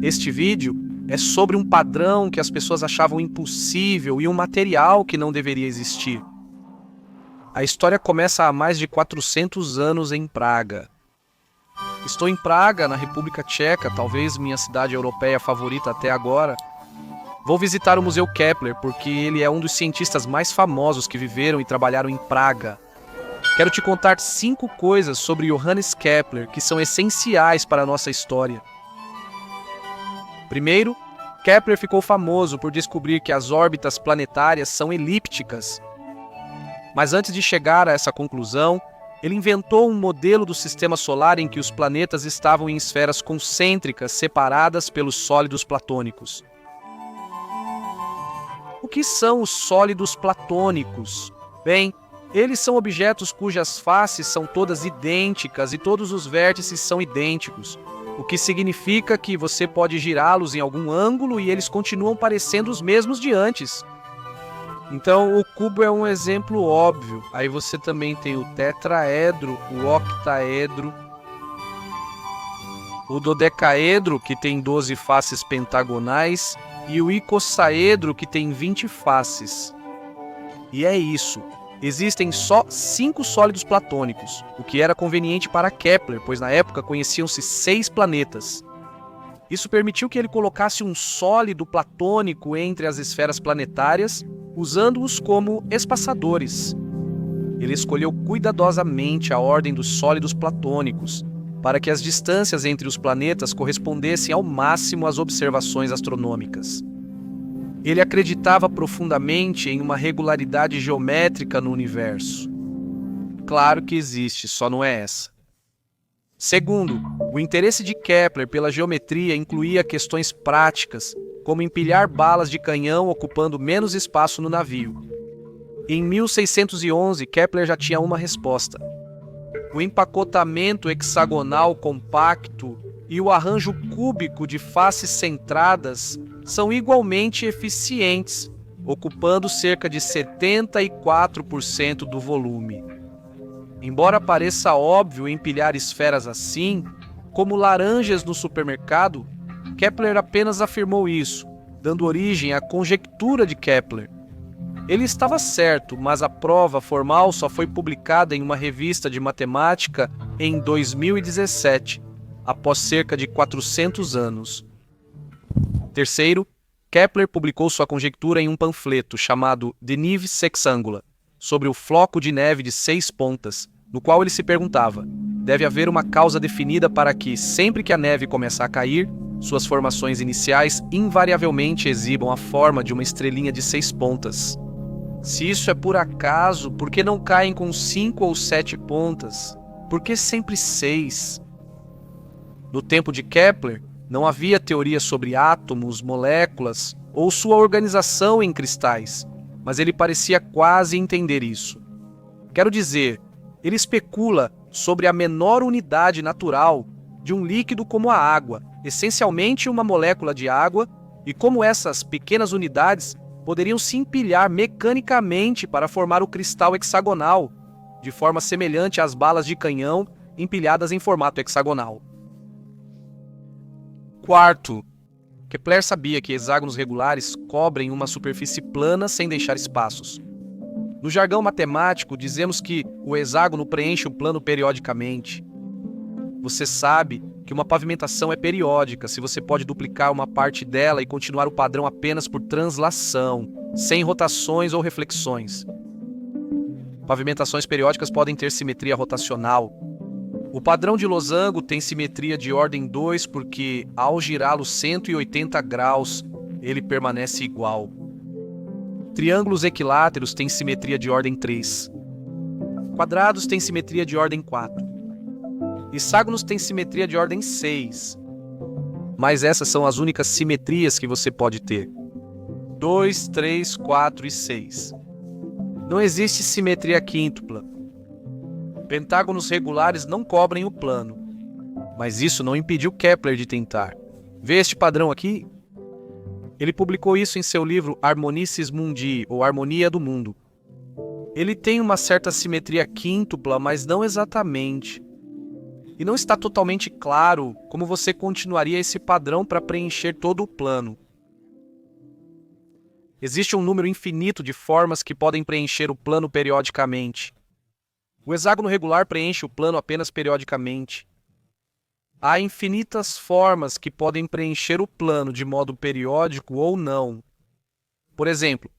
Este vídeo é sobre um padrão que as pessoas achavam impossível e um material que não deveria existir. A história começa há mais de 400 anos em Praga. Estou em Praga, na República Tcheca, talvez minha cidade europeia favorita até agora. Vou visitar o Museu Kepler porque ele é um dos cientistas mais famosos que viveram e trabalharam em Praga. Quero te contar 5 coisas sobre Johannes Kepler que são essenciais para a nossa história. Primeiro, Kepler ficou famoso por descobrir que as órbitas planetárias são elípticas. Mas antes de chegar a essa conclusão, ele inventou um modelo do sistema solar em que os planetas estavam em esferas concêntricas separadas pelos sólidos platônicos. O que são os sólidos platônicos? Bem, eles são objetos cujas faces são todas idênticas e todos os vértices são idênticos, o que significa que você pode girá-los em algum ângulo e eles continuam parecendo os mesmos de antes. Então, o cubo é um exemplo óbvio. Aí você também tem o tetraedro, o octaedro, o dodecaedro, que tem 12 faces pentagonais, e o icosaedro, que tem 20 faces. E é isso. Existem só 5 sólidos platônicos, o que era conveniente para Kepler, pois na época conheciam-se 6 planetas. Isso permitiu que ele colocasse um sólido platônico entre as esferas planetárias, usando-os como espaçadores. Ele escolheu cuidadosamente a ordem dos sólidos platônicos, para que as distâncias entre os planetas correspondessem ao máximo às observações astronômicas. Ele acreditava profundamente em uma regularidade geométrica no universo. Claro que existe, só não é essa. Segundo, o interesse de Kepler pela geometria incluía questões práticas, como empilhar balas de canhão ocupando menos espaço no navio. Em 1611, Kepler já tinha uma resposta. O empacotamento hexagonal compacto e o arranjo cúbico de faces centradas são igualmente eficientes, ocupando cerca de 74% do volume. Embora pareça óbvio empilhar esferas assim, como laranjas no supermercado, Kepler apenas afirmou isso, dando origem à conjectura de Kepler. Ele estava certo, mas a prova formal só foi publicada em uma revista de matemática em 2017, após cerca de 400 anos. Terceiro, Kepler publicou sua conjectura em um panfleto chamado De Nive Sexangula, sobre o floco de neve de 6 pontas, no qual ele se perguntava: deve haver uma causa definida para que, sempre que a neve começar a cair, suas formações iniciais invariavelmente exibam a forma de uma estrelinha de 6 pontas. Se isso é por acaso, por que não caem com 5 ou 7 pontas? Por que sempre 6? No tempo de Kepler, não havia teoria sobre átomos, moléculas ou sua organização em cristais, mas ele parecia quase entender isso. Quero dizer, ele especula sobre a menor unidade natural de um líquido como a água, essencialmente uma molécula de água, e como essas pequenas unidades poderiam se empilhar mecanicamente para formar o cristal hexagonal, de forma semelhante às balas de canhão empilhadas em formato hexagonal. Quarto, Kepler sabia que hexágonos regulares cobrem uma superfície plana sem deixar espaços. No jargão matemático, dizemos que o hexágono preenche o plano periodicamente. Você sabe que uma pavimentação é periódica se você pode duplicar uma parte dela e continuar o padrão apenas por translação, sem rotações ou reflexões. Pavimentações periódicas podem ter simetria rotacional. O padrão de losango tem simetria de ordem 2 porque, ao girá-lo 180 graus, ele permanece igual. Triângulos equiláteros têm simetria de ordem 3. Quadrados têm simetria de ordem 4. Hexágonos têm simetria de ordem 6. Mas essas são as únicas simetrias que você pode ter. 2, 3, 4 e 6. Não existe simetria quíntupla. Pentágonos regulares não cobrem o plano. Mas isso não impediu Kepler de tentar. Vê este padrão aqui? Ele publicou isso em seu livro Harmonices Mundi, ou Harmonia do Mundo. Ele tem uma certa simetria quíntupla, mas não exatamente. e não está totalmente claro como você continuaria esse padrão para preencher todo o plano. Existe um número infinito de formas que podem preencher o plano periodicamente. O hexágono regular preenche o plano apenas periodicamente. Há infinitas formas que podem preencher o plano de modo periódico ou não. Por exemplo,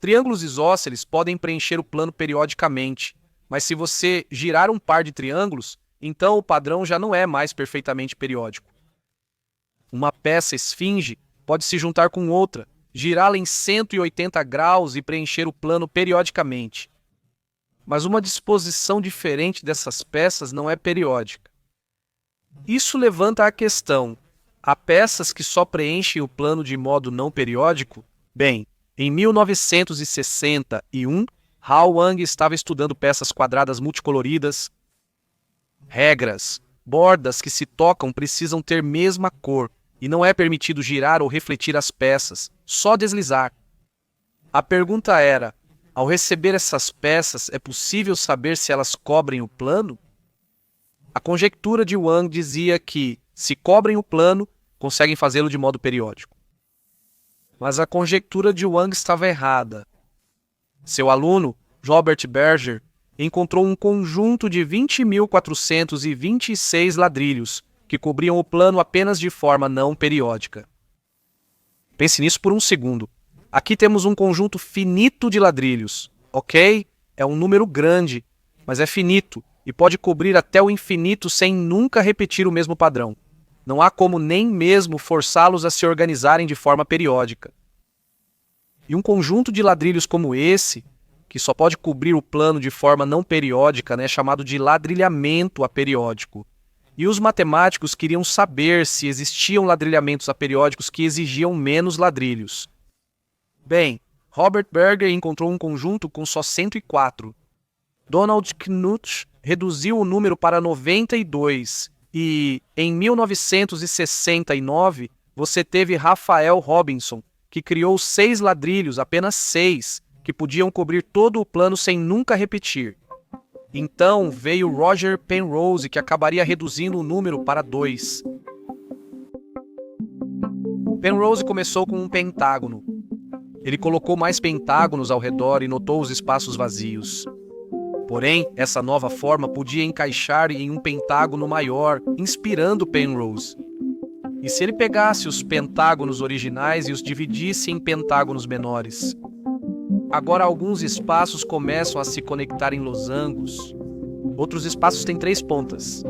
triângulos isósceles podem preencher o plano periodicamente, mas se você girar um par de triângulos, então o padrão já não é mais perfeitamente periódico. Uma peça esfinge pode se juntar com outra, girá-la em 180 graus e preencher o plano periodicamente. Mas uma disposição diferente dessas peças não é periódica. Isso levanta a questão: há peças que só preenchem o plano de modo não periódico? Bem, em 1961, Hao Wang estava estudando peças quadradas multicoloridas. Regras: bordas que se tocam precisam ter mesma cor, e não é permitido girar ou refletir as peças, só deslizar. A pergunta era: ao receber essas peças, é possível saber se elas cobrem o plano? A conjectura de Wang dizia que, se cobrem o plano, conseguem fazê-lo de modo periódico. Mas a conjectura de Wang estava errada. Seu aluno, Robert Berger, encontrou um conjunto de 20.426 ladrilhos, que cobriam o plano apenas de forma não periódica. Pense nisso por um segundo. Aqui temos um conjunto finito de ladrilhos, ok? É um número grande, mas é finito e pode cobrir até o infinito sem nunca repetir o mesmo padrão. Não há como nem mesmo forçá-los a se organizarem de forma periódica. E um conjunto de ladrilhos como esse, que só pode cobrir o plano de forma não periódica, é chamado de ladrilhamento aperiódico. E os matemáticos queriam saber se existiam ladrilhamentos aperiódicos que exigiam menos ladrilhos. Bem, Robert Berger encontrou um conjunto com só 104. Donald Knuth reduziu o número para 92 e, em 1969, você teve Rafael Robinson, que criou 6 ladrilhos, apenas 6, que podiam cobrir todo o plano sem nunca repetir. Então veio Roger Penrose, que acabaria reduzindo o número para 2. Penrose começou com um pentágono. Ele colocou mais pentágonos ao redor e notou os espaços vazios. Porém, essa nova forma podia encaixar em um pentágono maior, inspirando Penrose. E se ele pegasse os pentágonos originais e os dividisse em pentágonos menores? Agora alguns espaços começam a se conectar em losangos. Outros espaços têm 3 pontas.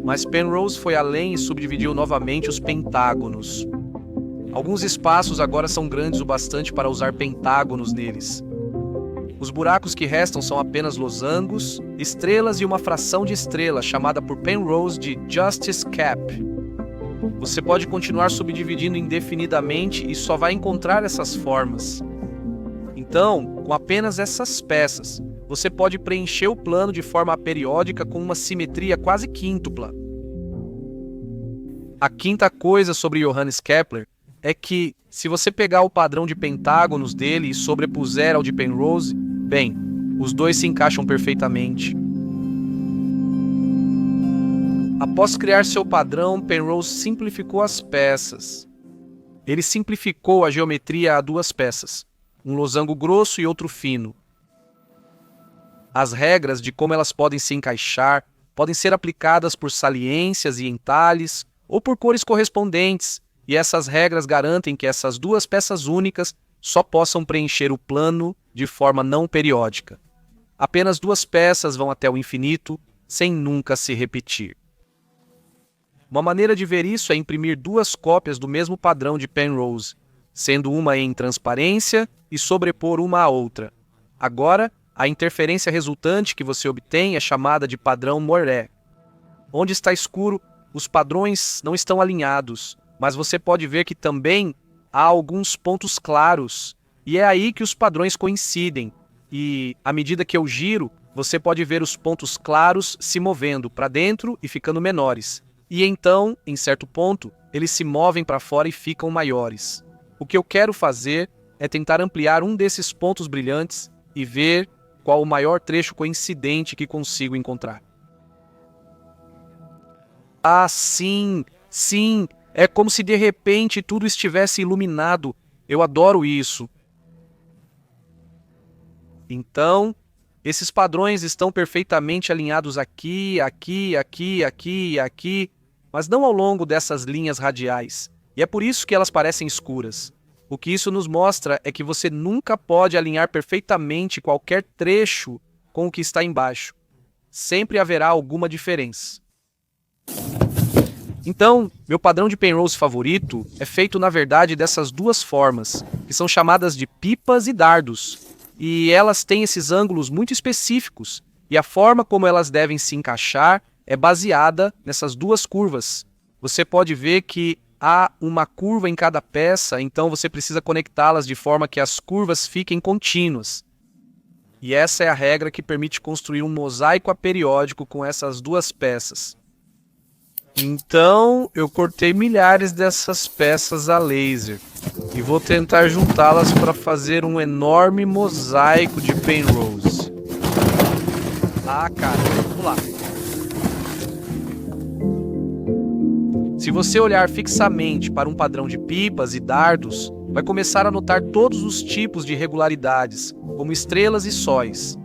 Mas Penrose foi além e subdividiu novamente os pentágonos. Alguns espaços agora são grandes o bastante para usar pentágonos neles. Os buracos que restam são apenas losangos, estrelas e uma fração de estrela, chamada por Penrose de Justice Cap. Você pode continuar subdividindo indefinidamente e só vai encontrar essas formas. Então, com apenas essas peças, você pode preencher o plano de forma periódica com uma simetria quase quíntupla. A quinta coisa sobre Johannes Kepler é que, se você pegar o padrão de pentágonos dele e sobrepuser ao de Penrose, bem, os dois se encaixam perfeitamente. Após criar seu padrão, Penrose simplificou as peças. Ele simplificou a geometria a 2 peças, um losango grosso e outro fino. As regras de como elas podem se encaixar podem ser aplicadas por saliências e entalhes ou por cores correspondentes, e essas regras garantem que essas 2 peças únicas só possam preencher o plano de forma não periódica. Apenas 2 peças vão até o infinito, sem nunca se repetir. Uma maneira de ver isso é imprimir 2 cópias do mesmo padrão de Penrose, sendo uma em transparência e sobrepor uma à outra. Agora, a interferência resultante que você obtém é chamada de padrão Moiré. Onde está escuro, os padrões não estão alinhados, mas você pode ver que também há alguns pontos claros, e é aí que os padrões coincidem, e, à medida que eu giro, você pode ver os pontos claros se movendo para dentro e ficando menores, e então, em certo ponto, eles se movem para fora e ficam maiores. O que eu quero fazer é tentar ampliar um desses pontos brilhantes e ver qual o maior trecho coincidente que consigo encontrar. Ah, sim, sim, é como se de repente tudo estivesse iluminado. Eu adoro isso. Então, esses padrões estão perfeitamente alinhados aqui, aqui, aqui, aqui e aqui, mas não ao longo dessas linhas radiais. E é por isso que elas parecem escuras. O que isso nos mostra é que você nunca pode alinhar perfeitamente qualquer trecho com o que está embaixo. Sempre haverá alguma diferença. Então, meu padrão de Penrose favorito é feito na verdade dessas duas formas, que são chamadas de pipas e dardos. E elas têm esses ângulos muito específicos, e a forma como elas devem se encaixar é baseada nessas duas curvas. Você pode ver que há uma curva em cada peça, então você precisa conectá-las de forma que as curvas fiquem contínuas. E essa é a regra que permite construir um mosaico aperiódico com essas duas peças. Então, eu cortei milhares dessas peças a laser e vou tentar juntá-las para fazer um enorme mosaico de Penrose. Ah, cara, vamos lá. Se você olhar fixamente para um padrão de pipas e dardos, vai começar a notar todos os tipos de irregularidades, como estrelas e sóis.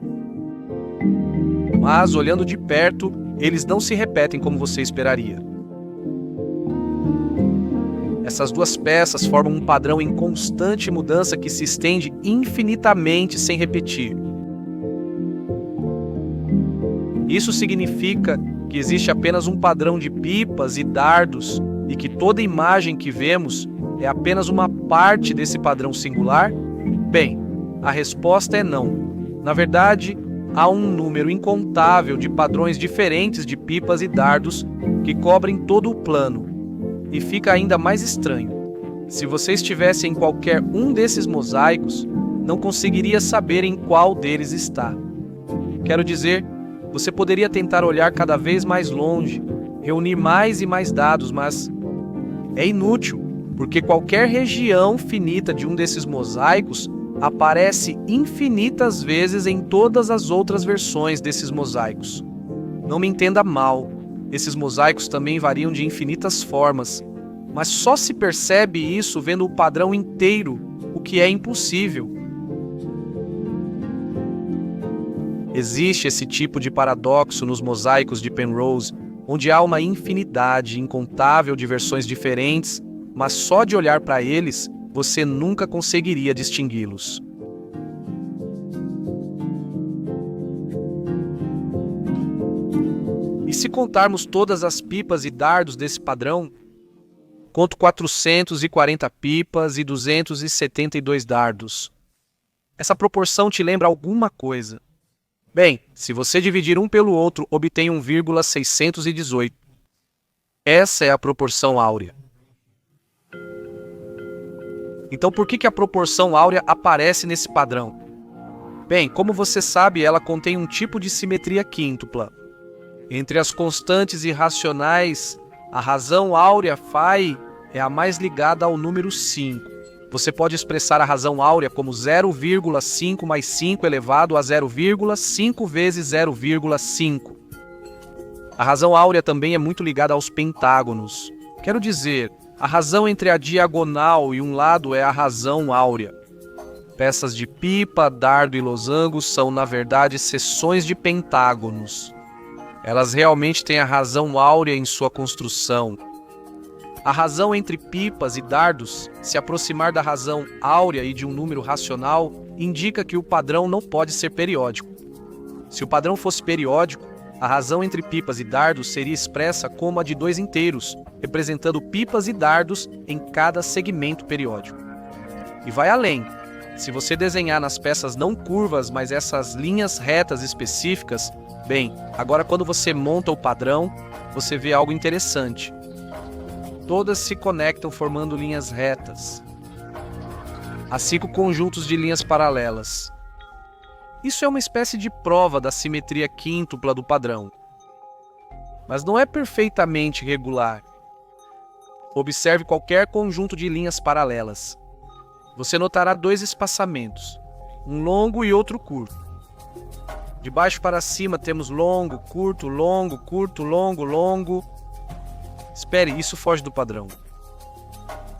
Mas, olhando de perto, eles não se repetem como você esperaria. Essas duas peças formam um padrão em constante mudança que se estende infinitamente sem repetir. Isso significa que existe apenas um padrão de pipas e dardos e que toda imagem que vemos é apenas uma parte desse padrão singular? Bem, a resposta é não. Na verdade, há um número incontável de padrões diferentes de pipas e dardos que cobrem todo o plano. E fica ainda mais estranho. Se você estivesse em qualquer um desses mosaicos, não conseguiria saber em qual deles está. Quero dizer, você poderia tentar olhar cada vez mais longe, reunir mais e mais dados, mas é inútil, porque qualquer região finita de um desses mosaicos aparece infinitas vezes em todas as outras versões desses mosaicos. Não me entenda mal, esses mosaicos também variam de infinitas formas, mas só se percebe isso vendo o padrão inteiro, o que é impossível. Existe esse tipo de paradoxo nos mosaicos de Penrose, onde há uma infinidade incontável de versões diferentes, mas só de olhar para eles, você nunca conseguiria distingui-los. E se contarmos todas as pipas e dardos desse padrão, conto 440 pipas e 272 dardos. Essa proporção te lembra alguma coisa? Bem, se você dividir um pelo outro, obtém 1,618. Essa é a proporção áurea. Então por que a proporção áurea aparece nesse padrão? Bem, como você sabe, ela contém um tipo de simetria quíntupla. Entre as constantes irracionais, a razão áurea φ é a mais ligada ao número 5. Você pode expressar a razão áurea como 0,5 mais 5 elevado a 0,5 vezes 0,5. A razão áurea também é muito ligada aos pentágonos. Quero dizer, a razão entre a diagonal e um lado é a razão áurea. Peças de pipa, dardo e losango são, na verdade, seções de pentágonos. Elas realmente têm a razão áurea em sua construção. A razão entre pipas e dardos, se aproximar da razão áurea e de um número racional, indica que o padrão não pode ser periódico. Se o padrão fosse periódico, a razão entre pipas e dardos seria expressa como a de 2 inteiros, representando pipas e dardos em cada segmento periódico. E vai além. Se você desenhar nas peças não curvas, mas essas linhas retas específicas, bem, agora quando você monta o padrão, você vê algo interessante. Todas se conectam formando linhas retas. Há 5 conjuntos de linhas paralelas. Isso é uma espécie de prova da simetria quíntupla do padrão. Mas não é perfeitamente regular. Observe qualquer conjunto de linhas paralelas. Você notará 2 espaçamentos, um longo e outro curto. De baixo para cima temos longo, curto, longo, curto, longo, longo. Espere, isso foge do padrão.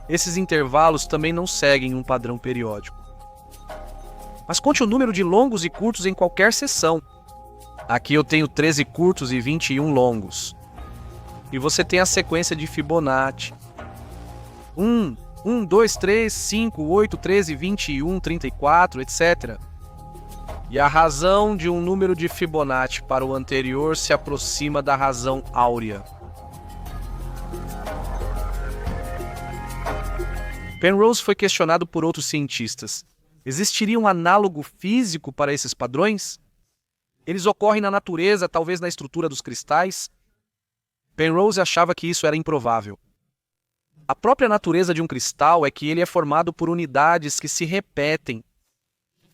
Esses intervalos também não seguem um padrão periódico. Mas conte o número de longos e curtos em qualquer seção. Aqui eu tenho 13 curtos e 21 longos. E você tem a sequência de Fibonacci. 1, 2, 3, 5, 8, 13, 21, 34, etc. E a razão de um número de Fibonacci para o anterior se aproxima da razão áurea. Penrose foi questionado por outros cientistas. Existiria um análogo físico para esses padrões? Eles ocorrem na natureza, talvez na estrutura dos cristais? Penrose achava que isso era improvável. A própria natureza de um cristal é que ele é formado por unidades que se repetem.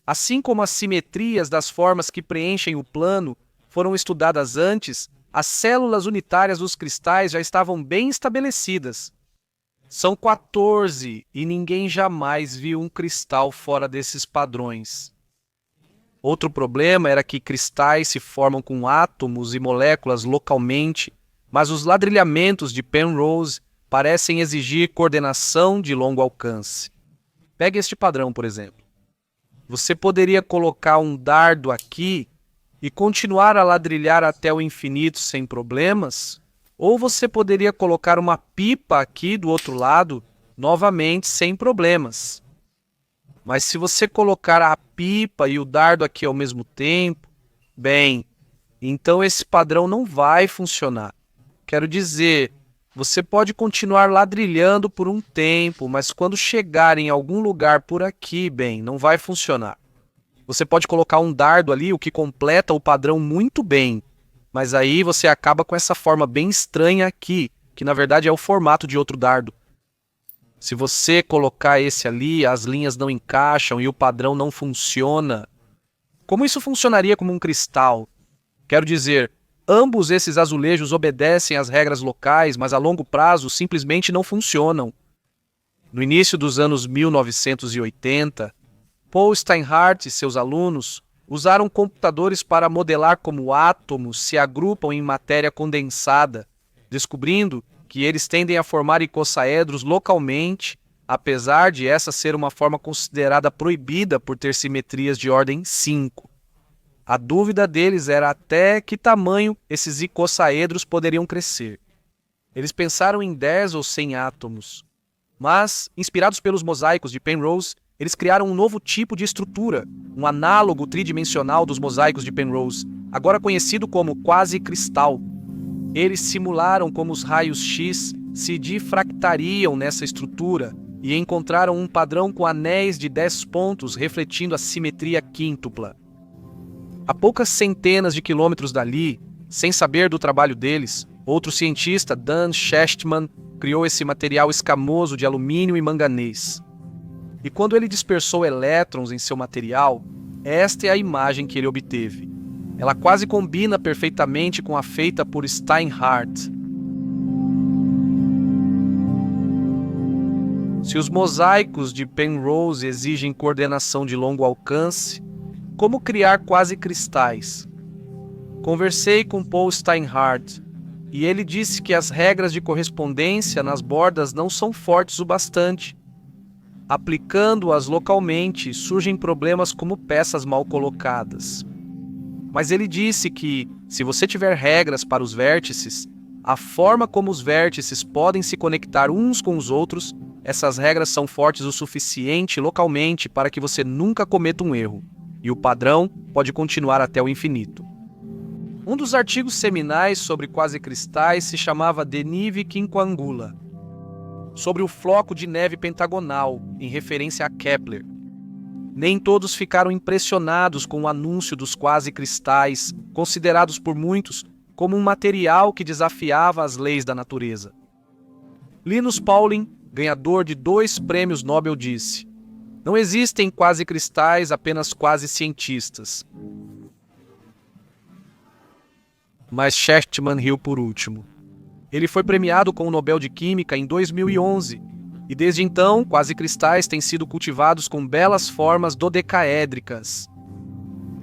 Assim como as simetrias das formas que preenchem o plano foram estudadas antes, as células unitárias dos cristais já estavam bem estabelecidas. São 14 e ninguém jamais viu um cristal fora desses padrões. Outro problema era que cristais se formam com átomos e moléculas localmente, mas os ladrilhamentos de Penrose parecem exigir coordenação de longo alcance. Pegue este padrão, por exemplo. Você poderia colocar um dardo aqui e continuar a ladrilhar até o infinito sem problemas? Ou você poderia colocar uma pipa aqui do outro lado, novamente sem problemas. Mas se você colocar a pipa e o dardo aqui ao mesmo tempo, bem, então esse padrão não vai funcionar. Quero dizer, você pode continuar ladrilhando por um tempo, mas quando chegar em algum lugar por aqui, bem, não vai funcionar. Você pode colocar um dardo ali, o que completa o padrão muito bem, mas aí você acaba com essa forma bem estranha aqui, que na verdade é o formato de outro dardo. Se você colocar esse ali, as linhas não encaixam e o padrão não funciona. Como isso funcionaria como um cristal? Quero dizer, ambos esses azulejos obedecem às regras locais, mas a longo prazo simplesmente não funcionam. No início dos anos 1980, Paul Steinhardt e seus alunos usaram computadores para modelar como átomos se agrupam em matéria condensada, descobrindo que eles tendem a formar icossaedros localmente, apesar de essa ser uma forma considerada proibida por ter simetrias de ordem 5. A dúvida deles era até que tamanho esses icossaedros poderiam crescer. Eles pensaram em 10 ou 100 átomos. Mas, inspirados pelos mosaicos de Penrose, eles criaram um novo tipo de estrutura, um análogo tridimensional dos mosaicos de Penrose, agora conhecido como quase-cristal. Eles simularam como os raios X se difractariam nessa estrutura e encontraram um padrão com anéis de 10 pontos refletindo a simetria quíntupla. A poucas centenas de quilômetros dali, sem saber do trabalho deles, outro cientista, Dan Shechtman, criou esse material escamoso de alumínio e manganês. E quando ele dispersou elétrons em seu material, esta é a imagem que ele obteve. Ela quase combina perfeitamente com a feita por Steinhardt. Se os mosaicos de Penrose exigem coordenação de longo alcance, como criar quase cristais? Conversei com Paul Steinhardt e ele disse que as regras de correspondência nas bordas não são fortes o bastante. Aplicando-as localmente, surgem problemas como peças mal colocadas. Mas ele disse que, se você tiver regras para os vértices, a forma como os vértices podem se conectar uns com os outros, essas regras são fortes o suficiente localmente para que você nunca cometa um erro, e o padrão pode continuar até o infinito. Um dos artigos seminais sobre quasicristais se chamava De Nive Quinquangula, sobre o floco de neve pentagonal, em referência a Kepler. Nem todos ficaram impressionados com o anúncio dos quasicristais, considerados por muitos como um material que desafiava as leis da natureza. Linus Pauling, ganhador de 2 prêmios Nobel, disse: "Não existem quasicristais, apenas quasi-cientistas." Mas Shechtman riu por último. Ele foi premiado com o Nobel de Química em 2011, e desde então, quasicristais têm sido cultivados com belas formas dodecaédricas.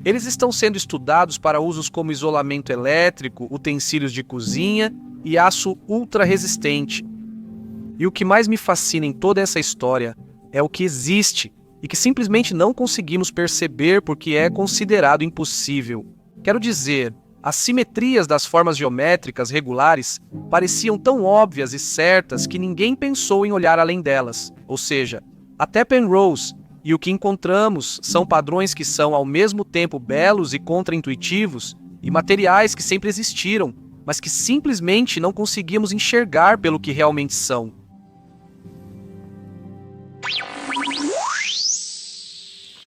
Eles estão sendo estudados para usos como isolamento elétrico, utensílios de cozinha e aço ultra resistente. E o que mais me fascina em toda essa história é o que existe e que simplesmente não conseguimos perceber porque é considerado impossível. Quero dizer, as simetrias das formas geométricas regulares pareciam tão óbvias e certas que ninguém pensou em olhar além delas. Ou seja, até Penrose, e o que encontramos são padrões que são ao mesmo tempo belos e contraintuitivos, e materiais que sempre existiram, mas que simplesmente não conseguimos enxergar pelo que realmente são.